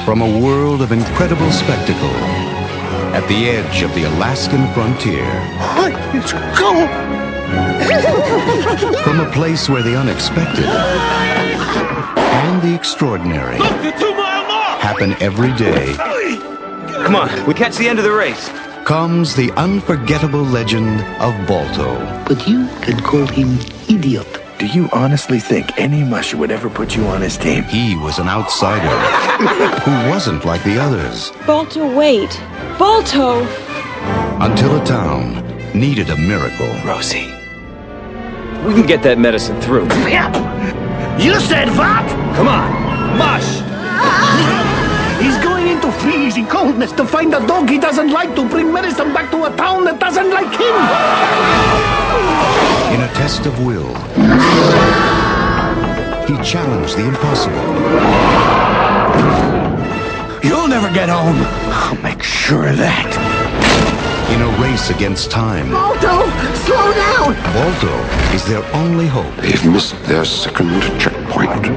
From a world of incredible spectacle, at the edge of the Alaskan frontier. Let's go! From a place where the unexpected and the extraordinary happen every day. Come on, we catch the end of the race. Comes the unforgettable legend of Balto. But you can call him idiot. Do you honestly think any musher would ever put you on his team? He was an outsider who wasn't like the others. Balto, wait. Balto! Until a town needed a miracle. Rosie. We can get that medicine through. You said what? Come on, mush! He's going into freezing coldness to find a dog he doesn't like to bring medicine back to a town that doesn't like him. In a test of will, he challenged the impossible. You'll never get home. I'll make sure of that. In a race against time, Balto, slow down! Balto is their only hope. They've missed their second checkpoint.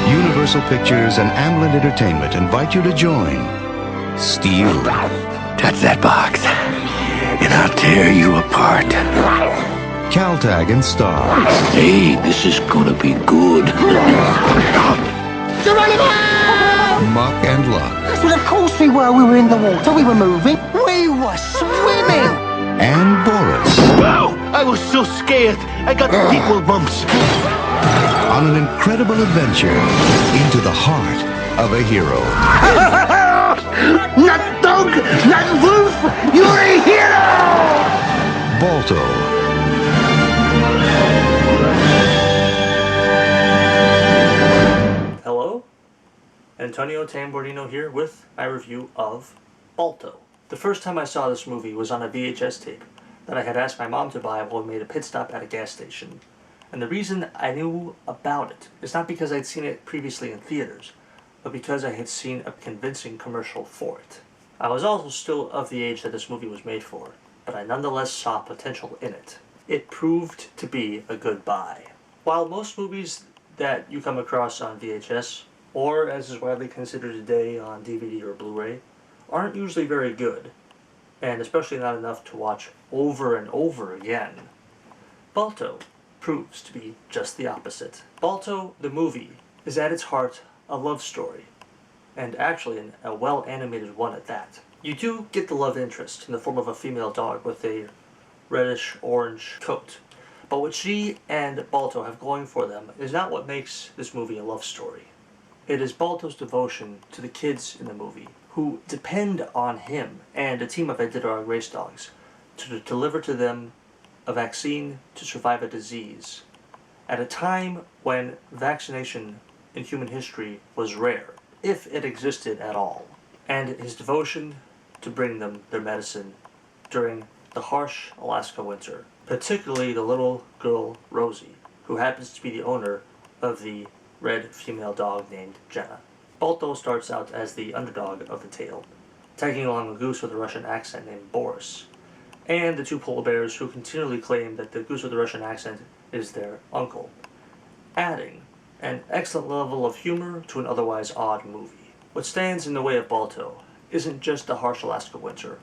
Universal Pictures and Amblin Entertainment invite you to join Steel, Touch that box, and I'll tear you apart. Caltag and Star, Hey, this is gonna be good. Muck and Luck, Well, of course we were. We were in the water. We were moving. We were swimming. and Boris Wow, I was so scared. I got equal bumps. on an incredible adventure into the heart of a hero. Not dog, not wolf. You're a hero. Balto. Hello, Antonio Tambornino here with my review of Balto. The first time I saw this movie was on a VHS tape that I had asked my mom to buy while we made a pit stop at a gas station. And the reason I knew about it is not because I'd seen it previously in theaters, but because I had seen a convincing commercial for it. I was also still of the age that this movie was made for, but I nonetheless saw potential in it. It proved to be a good buy. While most movies that you come across on VHS, or as is widely considered today on DVD or Blu-ray, aren't usually very good, and especially not enough to watch over and over again, Balto proves to be just the opposite. Balto, the movie, is at its heart a love story, and actually a well-animated one at that. You do get the love interest in the form of a female dog with a reddish-orange coat, but what she and Balto have going for them is not what makes this movie a love story. It is Balto's devotion to the kids in the movie, who depend on him and a team of underdog race dogs to deliver to them a vaccine to survive a disease, at a time when vaccination in human history was rare, if it existed at all, and his devotion to bring them their medicine during the harsh Alaska winter, particularly the little girl Rosie, who happens to be the owner of the red female dog named Jenna. Balto starts out as the underdog of the tale, tagging along a goose with a Russian accent named Boris, and the two polar bears who continually claim that the goose with the Russian accent is their uncle, adding an excellent level of humor to an otherwise odd movie. What stands in the way of Balto isn't just the harsh Alaska winter,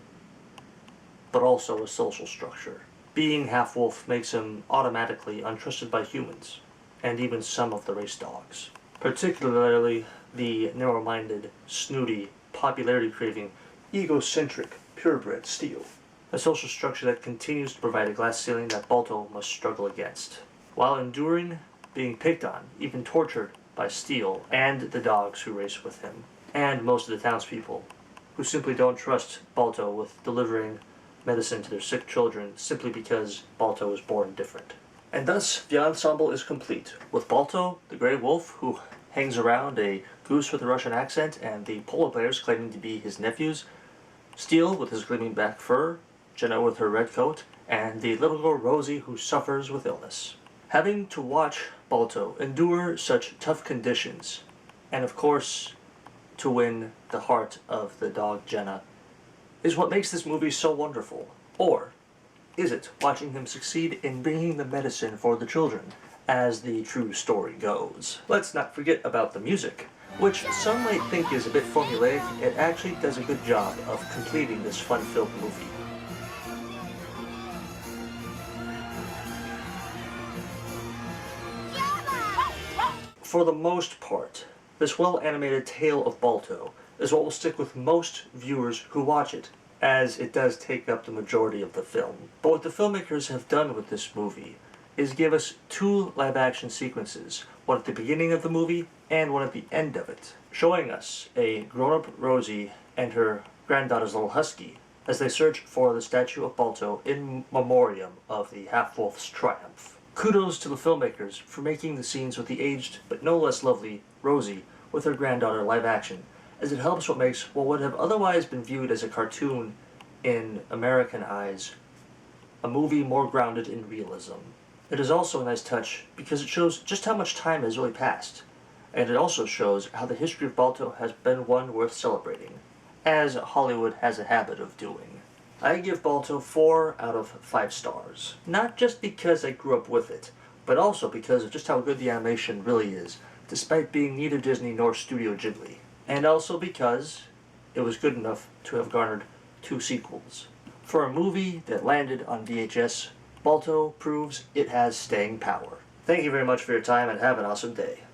but also a social structure. Being half-wolf makes him automatically untrusted by humans, and even some of the race dogs. Particularly the narrow-minded, snooty, popularity-craving, egocentric, purebred Steel. A social structure that continues to provide a glass ceiling that Balto must struggle against, while enduring being picked on, even tortured by Steel and the dogs who race with him, and most of the townspeople, who simply don't trust Balto with delivering medicine to their sick children simply because Balto was born different. And thus, the ensemble is complete, with Balto, the gray wolf, who hangs around a goose with a Russian accent, and the polar bears claiming to be his nephews, Steel with his gleaming black fur, Jenna with her red coat, and the little girl Rosie who suffers with illness. Having to watch Balto endure such tough conditions, and of course, to win the heart of the dog Jenna, is what makes this movie so wonderful. Or, is it watching him succeed in bringing the medicine for the children, as the true story goes? Let's not forget about the music, which some might think is a bit formulaic. It actually does a good job of completing this fun-filled movie. For the most part, this well-animated tale of Balto is what will stick with most viewers who watch it, as it does take up the majority of the film. But what the filmmakers have done with this movie is give us two live-action sequences, one at the beginning of the movie and one at the end of it, showing us a grown-up Rosie and her granddaughter's little husky as they search for the statue of Balto in memoriam of the half-wolf's triumph. Kudos to the filmmakers for making the scenes with the aged, but no less lovely, Rosie with her granddaughter live action, as it helps what makes what would have otherwise been viewed as a cartoon in American eyes a movie more grounded in realism. It is also a nice touch because it shows just how much time has really passed, and it also shows how the history of Balto has been one worth celebrating, as Hollywood has a habit of doing. I give Balto 4 out of 5 stars. Not just because I grew up with it, but also because of just how good the animation really is, despite being neither Disney nor Studio Ghibli. And also because it was good enough to have garnered 2 sequels. For a movie that landed on VHS, Balto proves it has staying power. Thank you very much for your time and have an awesome day.